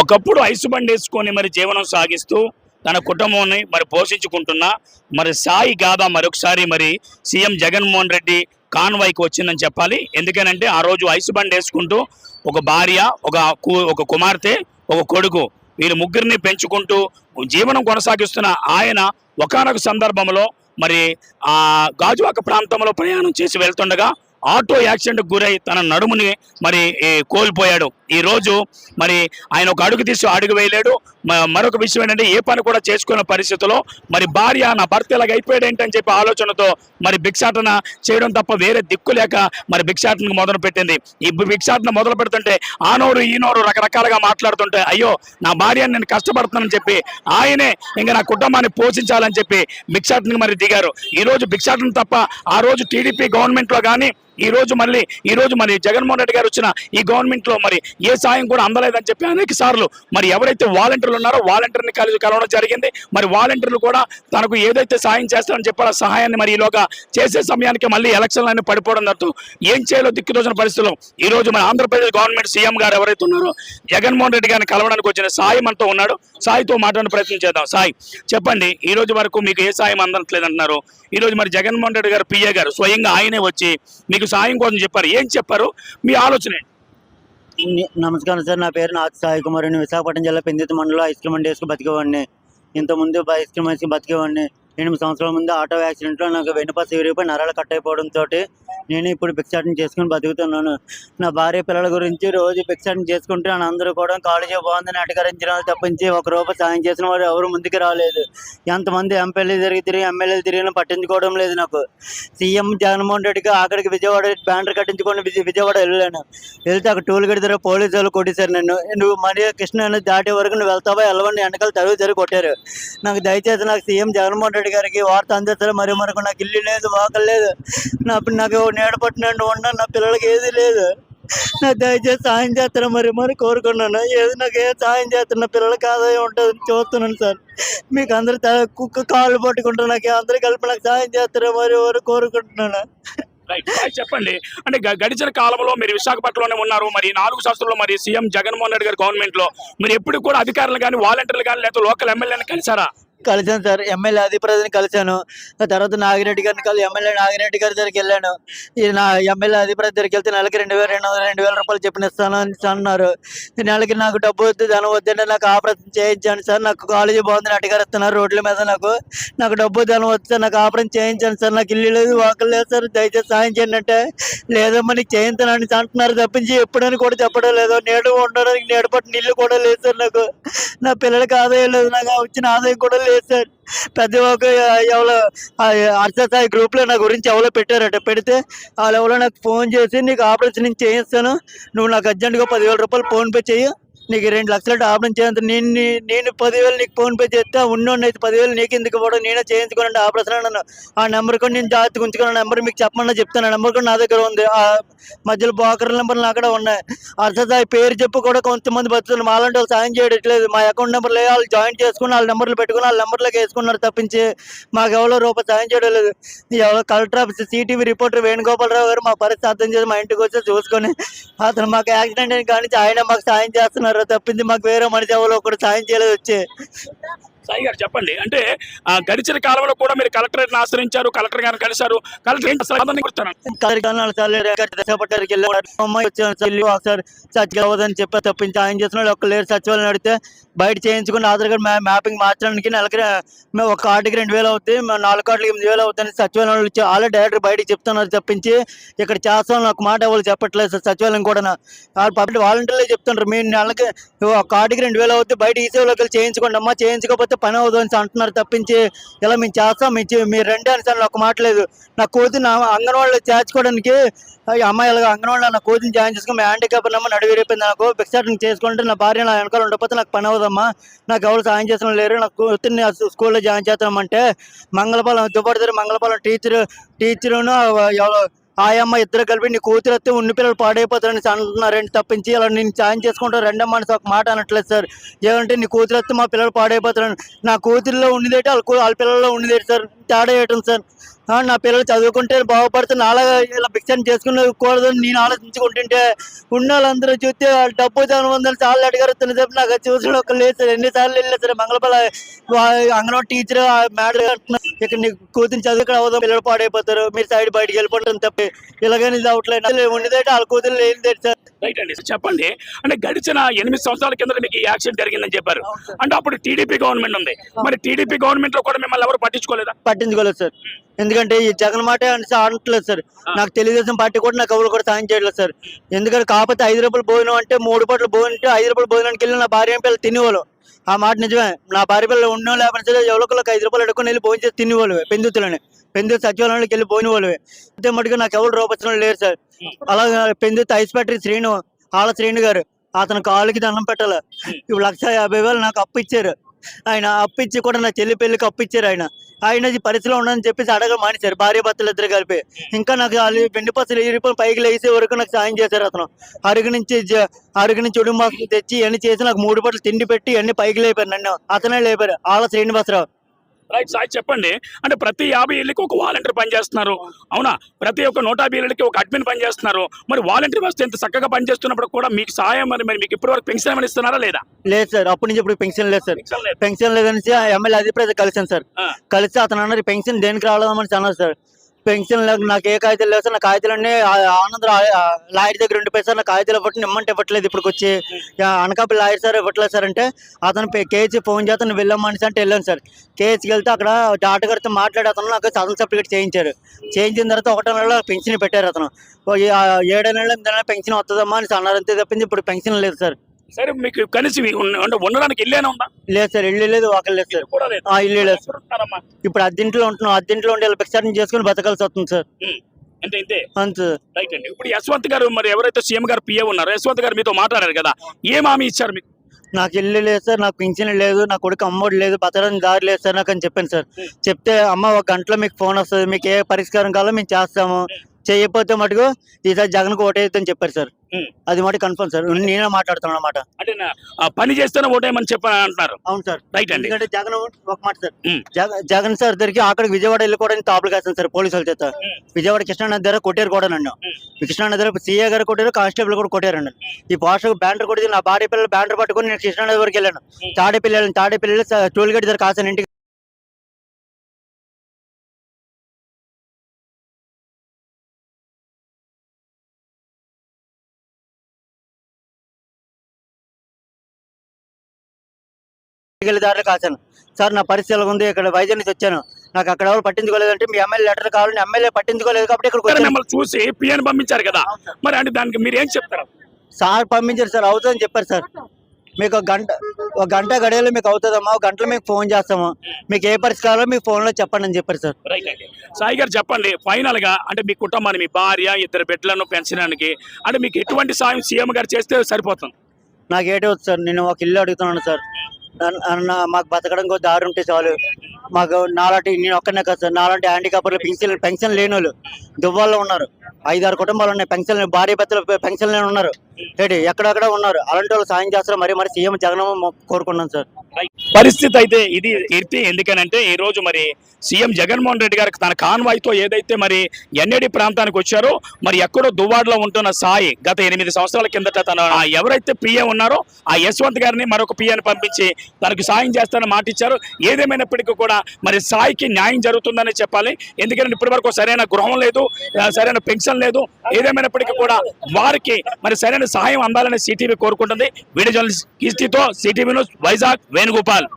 ఒకప్పుడు ఐసు బండి వేసుకొని మరి జీవనం సాగిస్తూ తన కుటుంబాన్ని మరి పోషించుకుంటున్న మరి సాయి గాథ మరొకసారి మరి సీఎం జగన్మోహన్ రెడ్డి కాన్వాయ్కి వచ్చిందని చెప్పాలి. ఎందుకనంటే ఆ రోజు ఐసు బండి వేసుకుంటూ ఒక భార్య, ఒక కుమార్తె, ఒక కొడుకు, వీరు ముగ్గురిని పెంచుకుంటూ జీవనం కొనసాగిస్తున్న ఆయన ఒకానొక సందర్భంలో మరి ఆ గాజువాక ప్రాంతంలో ప్రయాణం చేసి వెళ్తుండగా ఆటో యాక్సిడెంట్కి గురై తన నడుముని మరి కోల్పోయాడు. ఈరోజు మరి ఆయన ఒక అడుగు తీసి అడుగు వేయలేడు. మరొక విషయం ఏంటంటే ఏ పని కూడా చేసుకున్న పరిస్థితిలో మరి భార్య నా భర్త ఇలాగ అయిపోయాడు ఏంటని చెప్పి ఆలోచనతో మరి భిక్షాటన చేయడం తప్ప వేరే దిక్కు లేక మరి భిక్షాటనకు మొదలు పెట్టింది. ఈ భిక్షాటన మొదలు పెడుతుంటే ఆ నోరు ఈ నోరు రకరకాలుగా మాట్లాడుతుంటే అయ్యో నా భార్యని నేను కష్టపడుతున్నానని చెప్పి ఆయనే ఇంకా నా కుటుంబాన్ని పోషించాలని చెప్పి భిక్షాటనకి మరి దిగారు. ఈరోజు భిక్షాటన తప్ప ఆ రోజు టీడీపీ గవర్నమెంట్లో కానీ ఈ రోజు మరి జగన్మోహన్ రెడ్డి గారు వచ్చిన ఈ గవర్నమెంట్ లో మరి ఏ సాయం కూడా అందలేదని చెప్పి అనేక సార్లు మరి ఎవరైతే వాలంటీర్లు ఉన్నారో వాలంటీర్ని కలవడం జరిగింది. మరి వాలంటీర్లు కూడా తనకు ఏదైతే సాయం చేస్తారని చెప్పారో సహాయాన్ని మరి ఈలోగా చేసే సమయానికి మళ్ళీ ఎలక్షన్లన్నీ పడిపోవడం తప్ప ఏం చేయాలో దిక్కుదోచిన పరిస్థితుల్లో ఈ రోజు మన ఆంధ్రప్రదేశ్ గవర్నమెంట్ సీఎం గారు ఎవరైతే ఉన్నారో జగన్మోహన్ రెడ్డి గారిని కలవడానికి వచ్చిన సాయి మనతో ఉన్నాడు. సాయితో మాట్లాడే ప్రయత్నం చేద్దాం. సాయి, చెప్పండి, ఈ రోజు వరకు మీకు ఏ సాయం అందట్లేదు అంటున్నారు. ఈ రోజు మరి జగన్మోహన్ రెడ్డి గారు పిఏ గారు స్వయంగా ఆయనే వచ్చి మీకు సాయం కోసం చెప్పారు. ఏం చెప్పారు, మీ ఆలోచన? నమస్కారం సార్, నా పేరు నాథ్ సాయి కుమార్. విశాఖపట్నం జిల్లా పెందుర్తి మండలంలో ఐస్ క్రీమ్ అండి వేసుకు బతికేవాడిని. ఇంతకుముందు ఐస్ క్రీమ్ వేసుకు బతికేవాడిని. 8 సంవత్సరాల ముందు ఆటో యాక్సిడెంట్లో నాకు వెన్నుపూస విరిగిపోయి నరాలు కట్ అయిపోవడంతో నేను ఇప్పుడు భిక్షాటన చేసుకుని బతుకుతున్నాను. నా భార్య పిల్లల గురించి రోజు భిక్షాటన చేసుకుంటే నన్ను అందరూ కూడా కాలేజీ బాగుందని అటకరించిన తప్పించి ఒక రూపాయి సాయం చేసిన వారు ఎవరు ముందుకు రాలేదు. ఎంతమంది ఎంపీలు తిరిగి ఎమ్మెల్యేలు తిరిగిన పట్టించుకోవడం లేదు. నాకు సీఎం జగన్మోహన్ రెడ్డికి ఆఖరికి విజయవాడ బ్యానర్ కట్టించుకొని విజయవాడ వెళ్తే అక్కడ టోల్ గడి దగ్గర పోలీసు వాళ్ళు కొట్టేశారు నన్ను. నువ్వు మరి కృష్ణ దాటే వరకు నువ్వు వెళ్తావా వెళ్ళవని వెనకాల తరుగు కొట్టారు. నాకు దయచేసి నాకు సీఎం జగన్మోహన్ రెడ్డి గారికి వార్త అందిస్తారు. మరొక నాకు ఇల్లు లేదు, వాకలు లేదు, నాకు నీడపట్టినట్టు ఉండ, నా పిల్లలకి ఏది లేదు. నాకు దయచేసి సాయం చేస్తారా మరి కోరుకున్నాను. ఏది నాకు ఏ సాయం చేస్తున్నా పిల్లలకి ఆదాయం ఉంటుంది చూస్తున్నాను సార్. మీకు అందరు కుక్క కాళ్ళు పట్టుకుంటారు, నాకు అందరూ కలిపి నాకు సాయం చేస్తారా మరి కోరుకుంటున్నాను. చెప్పండి, అంటే గడిచిన కాలంలో మీరు విశాఖపట్నంలోనే ఉన్నారు. మరి 4 సంవత్సరాల్లో మరి సీఎం జగన్మోహన్ రెడ్డి గారి గవర్నమెంట్ లో మీరు ఎప్పుడు కూడా అధికారులు కానీ వాలంటీర్లు కానీ లేకపోతే లోకల్ ఎమ్మెల్యేని కలిసారా? కలిసాను సార్. ఎమ్మెల్యే అధిప్రతిని కలిశాను. తర్వాత నాగిరెడ్డి గారిని ఎమ్మెల్యే నాగిరెడ్డి గారి దగ్గరికి వెళ్ళాను. నా ఎమ్మెల్యే అధిప్రతి దగ్గరికి వెళ్తే నెలకి 2,200 రూపాయలు చెప్పిన ఇస్తాను అని అన్నారు. నెలకి నాకు డబ్బు వద్దు, ధనం వద్దంటే నాకు ఆపరేషన్ చేయించాను సార్. నాకు కాలేజీ బాగుందని అటగారుస్తున్నారు రోడ్ల మీద. నాకు డబ్బు ధనం వస్తే నాకు ఆపరేషన్ చేయించాను సార్. నాకు ఇల్లు లేదు, వాకలు లేదు సార్, దయచేసి సాయం చేయండి అంటే లేదమ్మా నీకు చేయించానని అంటున్నారు తప్పించి ఎప్పుడని కూడా చెప్పడం లేదు. నీడ ఉండడానికి నీడపట్టిన ఇల్లు కూడా లేదు సార్. నాకు నా పిల్లలకి ఆదాయం లేదు, నాకు వచ్చిన ఆదాయం కూడా లేదు సార్. పెద్ద ఒక ఎవరో అర్చసాయి గ్రూప్ లో నా గురించి ఎవరో పెట్టారట. పెడితే వాళ్ళు ఎవరో నాకు ఫోన్ చేసి నీకు ఆపరేషన్ నేను చేయిస్తాను, నువ్వు నాకు అర్జెంటుగా 10,000 రూపాయలు ఫోన్పే చెయ్యి, నీకు 2 లక్షలు ఆపరేషన్ చేయంత, నేను 10,000 నీకు ఫోన్పే చేస్తే ఉన్నోడిని అయితే 10,000 నీకు ఎందుకు ఇవ్వడం, నేనే చేయించుకోనండి ఆపరేషన్ అన్నాను. ఆ నెంబర్ కూడా నేను జాగ్రత్తగా ఉంచుకున్న నెంబర్ మీకు చెప్పమన్నా చెప్తాను. ఆ నెంబర్ కూడా నా దగ్గర ఉంది. ఆ మధ్యలో బ్రోకర్ నెంబర్లు అక్కడ ఉన్నాయి. అర్చసాయి పేరు చెప్పి కూడా కొంతమంది బతుకులు మాలాంటి వాళ్ళు సాయం చేయట్లేదు. మా అకౌంట్ నెంబర్లు వాళ్ళు జాయిన్ చేసుకుని వాళ్ళ నెంబర్లు పెట్టుకుని వాళ్ళ నెంబర్లోకి వేసుకున్నారు తప్పించి మాకు ఎవరో రూపాయి సాయం చేయడం లేదు. ఎవరో collector office CTV reporter Venugopala Rao గారు మా పరిస్థితి అర్థం చేసి మా ఇంటికి వచ్చి చూసుకొని అతను మాకు యాక్సిడెంట్ అయిన కానీ ఆయన మాకు సాయం చేస్తున్నారు తప్పింది మాకు వేరే మనిషి ఎవరో ఒకటి సాయం చేయలేదు వచ్చి. సాయి గారు చెప్పండి, అంటే గడిచిన కాలంలో కూడా మీరు కలెక్టరేట్ ఆశ్రయించారు, కలెక్టర్ గారిని కలిశారు. కలెక్టర్ సచివాలని చెప్పి తప్పించి ఆయన చేసిన ఒక్క లేరు. సచివాలయం అడిగితే బయట చేయించుకుని ఆధార్ కార్డు మ్యాపింగ్ మార్చడానికి నెలకి మేము ఒక కార్డుకి 2,000 అవుతుంది, 4 కార్డులకి 8,000 అవుతుంది. సచివాలయం వచ్చి ఆల్రెడీ డైరెక్టర్ బయటకు చెప్తున్నారు తప్పించి ఇక్కడ చేస్తాం ఒక మాట ఎవరు చెప్పట్లేదు సార్. సచివాలయం కూడా పబ్లిక్ వాలంటీర్లే చెప్తున్నారు మీరు నెలకి ఒక కార్డుకి 2,000 అవుతుంది, బయట ఈ సేవలోకి వెళ్ళి చేయించుకోండి అమ్మా, చేయించుకోకపోతే పని అవుతుంది అంటున్నారు తప్పించి ఇలా మేము చేస్తాం మీరు రండి అని సార్ ఒక మాట లేదు. నా కూతురు అంగన్వాడీలో చేర్చుకోవడానికి అమ్మాయిలుగా అంగన్వాడీలో నా కూతురు జాయిన్ చేసుకుని హ్యాండిక్యాప్ అమ్మ నడివిరిపోయింది. నాకు భిక్షాటన చేసుకుంటే నా భార్య నా వెనకాల ఉండకపోతే నాకు పని అవుదమ్మా, నాకు ఎవరు సాయం చేసిన లేరు, నా కూతుర్ని స్కూల్లో జాయిన్ చేస్తామంటే మంగళపాలెం దుబ్బడిదారు మంగళపాలెం టీచరును ఎవరో ఆయమ్మ ఇద్దరు కలిపి నీ కూతురు వస్తే ఉన్ని పిల్లలు పాడైపోతారని అంటున్నారండి తప్పించి అలా నేను సాయం చేసుకుంటాను రెండమ్మ అని ఒక మాట అనట్లేదు సార్. ఏమంటే నీ కూతురు వస్తే మా పిల్లలు పాడైపోతారని, నా కూతురులో ఉండేదేంటి వాళ్ళ పిల్లల్లో ఉండేది సార్, తేడా వేయటం సార్. నా పిల్లలు చదువుకుంటే బాగుపడుతుంది, అలాగా ఇలా భిక్షణ చేసుకునకూడదు నేను ఆలోచించుకుంటుంటే ఉన్న వాళ్ళందరూ చూస్తే డబ్బు ధనవంతులు చాలా అడిగారు. తెలిసేపు నాకు చూసిన ఒక లేదు సార్, ఎన్నిసార్లు వెళ్ళలేదు సార్. మంగళపల్ల అంగన్వాడీ టీచర్ మేడం ఇక్కడ నీ కూతురు చదువు ఇక్కడ అవదాం, పిల్లలు పాడైపోతారు, మీరు సైడ్ బయటకు వెళ్ళిపోవడం తప్పి ఇలాగని ఇది అవట్లేదు. ఉండేదంటే వాళ్ళ కూతురు లేనిదే సార్. రైట్ అండి, చెప్పండి. అంటే గడిచిన 8 సంవత్సరాల కింద మీకు ఈ యాక్సిడెంట్ జరిగిందని చెప్పారు. అంటే అప్పుడు టీడీపీ గవర్నమెంట్ ఉంది, మరి టీడీపీ గవర్నమెంట్ లో కూడా మిమ్మల్ని ఎవరు పట్టించుకోలేదా? పట్టించుకోలేదు సార్, ఎందుకంటే ఈ జగన్ మాట అనట్లేదు సార్. నాకు తెలుగుదేశం పార్టీ కూడా నాకు ఎవరు కూడా సాయం చేయలేదు సార్. ఎందుకంటే కాకపోతే 5 రూపాయలు భోజనం అంటే 3 పూటలు భోజనం అంటే 5 రూపాయలు భోజనానికి వెళ్ళి నా భార్య పిల్లలు తినేవాళ్ళు. ఆ మాట నిజమే. నా భార్య పిల్లలు ఉండడం లేకపోతే సరే ఎవరికి 5 రూపాయలు అడుక్కొని వెళ్ళి భోజనం చేసి తినేవాళ్ళు. పెందుతు సచివాలయంలోకి వెళ్ళి పోయినవాళ్ళు. అంతే మటుకు నాకు ఎవరు రూపొచ్చిన లేరు సార్. అలాగే పెందుతు ఐస్ ఫ్యాక్టరీ శ్రీను గారు, అతను కాళ్ళకి దండం పెట్టాలి. ఇప్పుడు 1,50,000 నాకు అప్పు ఇచ్చారు. ఆయన అప్పు ఇచ్చి కూడా నా చెల్లి పెళ్లికి అప్పు ఇచ్చారు. ఆయన ఈ పరిస్థితిలో ఉండని చెప్పేసి అడగ మానేశారు, భార్య భర్తలు ఇద్దరు కలిపి. ఇంకా నాకు వెండి పసలు 10 రూపాయలు పైకి లేసే వరకు నాకు సాయం చేశారు. అతను అరుగు నుంచి ఉడుమాసం తెచ్చి ఇవన్నీ చేసి నాకు 3 పూటలు తిండి పెట్టి అన్ని పైకి లేపారు. నన్ను అతనే లేపారు, ఆళ్ళ శ్రీనివాసరావు. రైట్ సాయి, చెప్పండి. అంటే ప్రతి 50 ఏళ్ళకి ఒక వాలంటీర్ పనిచేస్తున్నారు, అవునా? ప్రతి ఒక్క 150 ఏళ్ళకి ఒక అడ్మిన్ పనిచేస్తున్నారు. మరి వాలంటీర్ వ్యవస్థ ఎంత చక్కగా పనిచేస్తున్నప్పుడు కూడా మీకు సాయం మరి మీకు ఇప్పటి వరకు పెన్షన్ ఏమైనా ఇస్తున్నారా లేదా? లేదు సార్, అప్పటి నుంచి ఇప్పుడు పెన్షన్ లేదు సార్. పెన్షన్ లేదనేసి ఎమ్మెల్యే అధిప్రతి కలిసాను సార్. కలిసి అతను అన్నారు పెన్షన్ దేనికి రావడం అన్నారు సార్. పెన్షన్ నాకు ఏ కాగితాలు లేవు సార్. నా కాగితాలన్నీ ఆనందరావు లాయర్ దగ్గర ఉండిపోయి సార్. నా కాగితాలు ఇవ్వటం ఇమ్మంటే ఇవ్వట్లేదు. ఇప్పుడు వచ్చి అనకాపల్లి లాయర్ సార్ ఇవ్వట్లేదు సార్ అంటే అతను కేహెచ్ ఫోన్ చేస్తే నువ్వు వెళ్ళమని అంటే వెళ్ళాను సార్. కేహెచ్కి వెళ్తే అక్కడ డాక్టర్ గారితో మాట్లాడి అతను నాకు సదన్ సర్టిఫికేట్ చేయించారు. చేయించిన తర్వాత 1 నెలలో పెన్షన్ పెట్టారు. అతను 7 నెలల 8 నెలల పెన్షన్ వస్తుందమ్మా అని అన్నారు. అంతే తప్పింది ఇప్పుడు పెన్షన్ లేదు సార్. సరే, మీకు కలిసి ఉండడానికి ఇల్లేనా ఉందా? లేదు సార్, ఇల్లు లేదు, ఒకరు లేదు సార్. ఇల్లు లేదు సార్. ఇప్పుడు అద్దెంట్లో ఉంటున్నాం. అద్దెంట్లో ఉండి భిక్షాటన చేసుకుని బతకాల్సి వస్తుంది సార్. అంతే. రైట్ అండి. ఇప్పుడు యశ్వంత్ గారు, మరి ఎవరైతే సీఎం గారు పిఏ ఉన్నారో యశ్వంత్ గారు మీతో మాట్లాడారు కదా, ఏం హామీ ఇచ్చారు మీకు? నాకు ఇల్లు లేదు సార్, నాకు పింఛన్ లేదు, నా కొడుకు అమ్మోడు లేదు, బతకడానికి దారి లేదు సార్ నాకు అని చెప్పాను సార్. చెప్తే అమ్మ 1 గంటలో మీకు ఫోన్ వస్తుంది, మీకు ఏ పరిష్కారం కావాలో మేము చేస్తాము, చేయకపోతే మటుకు ఈసారి జగన్కు ఓటేయొద్దని చెప్పారు సార్. అది మాట కన్ఫర్మ్ సార్. నేనే మాట్లాడుతున్నాను అన్నమాట. అంటే పని చేస్తేనే ఓటేయమని చెప్పని అంటున్నారు. అవును సార్. రైట్ అండి. ఎందుకంటే జగన్ ఒక మాట సార్, జగన్ సార్ దగ్గరికి అక్కడికి విజయవాడ వెళ్ళిపోవడానికి తాపులు కాస్తాను సార్ పోలీసుల చేత. విజయవాడ కృష్ణానది దగ్గర కొట్టారు కూడా నన్ను. కృష్ణానది దగ్గర సీఏ గారు కొట్టారు, కానిస్టేబుల్ కూడా కొట్టారండి. ఈ పోస్టర్ బ్యానర్ కొట్టి నా భార్య పిల్లలు బ్యానర్ పట్టుకుని నేను కృష్ణానది వరకు వెళ్ళాను. తాడేపల్లి టోల్ గేట్ దగ్గర కాసాను. ఇంటికి దారిలో కాసాను సార్. నా పరిస్థితి ఎలా ఉంది, ఇక్కడ వైద్యం నుంచి వచ్చాను, నాకు అక్కడ ఎవరు పట్టించుకోలేదంటే మీ ఎమ్మెల్యే లెటర్ కావాలని ఎమ్మెల్యే పట్టించుకోలేదు కాబట్టి ఇక్కడ చూసి పిఎన్ పంపించారు కదా, మరి అంటే దానికి మీరు ఏం చెప్తారు? సార్ పంపించారు సార్, అవుతుందని చెప్పారు సార్. మీకు ఒక గంట గడియలో మీకు అవుతుందమ్మా, 1 గంటలో మీకు ఫోన్ చేస్తాము, మీకు ఏ పరిస్థితి మీకు ఫోన్లో చెప్పండి అని చెప్పారు సార్. రైట్ అండి. సాయి గారు చెప్పండి, ఫైనల్ గా అంటే మీ కుటుంబాన్ని, మీ భార్య 2 బిడ్డలను పెంచడానికి అంటే మీకు ఎటువంటి సాయం సీఎం గారు చేస్తే సరిపోతుంది? నాకు ఏటి వద్దు సార్, నేను ఒక ఇల్లు అడుగుతున్నాను సార్. మాకు బతకడానికి దారి ఉంటే చాలు. మాకు నాలాంటి, నేను ఒక్కనే కాదు సార్, నాలాంటి హ్యాండిక్యాపర్లు పెన్షన్ లేని వాళ్ళు దువ్వాల్లో ఉన్నారు. 5-6 కుటుంబాలు ఉన్నాయి పెన్షన్, భార్య భర్తలు పెన్షన్ లేని ఉన్నారు. ఎక్కడెక్కడ ఉన్నారు. అలాంటి వాళ్ళు సాయం చేస్తారు. మరి సీఎం జగన్ కోరుకున్నాను సార్. పరిస్థితి అయితే ఇది కీర్తి. ఎందుకనంటే ఈ రోజు మరి సీఎం జగన్మోహన్ రెడ్డి గారికి తన కాన్వాయ్తో ఏదైతే మరి ఎన్ఏడి ప్రాంతానికి వచ్చారో, మరి ఎక్కడో దువ్వాడలో ఉంటున్న సాయి గత 8 సంవత్సరాల కిందట తన ఎవరైతే పిఏ ఉన్నారో ఆ యశ్వంత్ గారిని మరొక పిఏని పంపించి తనకు సాయం చేస్తానని మాట ఇచ్చారు. ఏదేమైనప్పటికీ కూడా మరి సాయికి న్యాయం జరుగుతుందని చెప్పాలి. ఎందుకంటే ఇప్పటి వరకు సరైన గృహం లేదు, సరైన పెన్షన్ లేదు. ఏదేమైనప్పటికీ కూడా వారికి మరి సరైన సహాయం అందాలని సిటీవీ కోరుకుంటుంది. వీడియో జర్నలిస్ట్ కీర్తితో సిటీవీ న్యూస్ వైజాగ్ వేణుగోపాల్.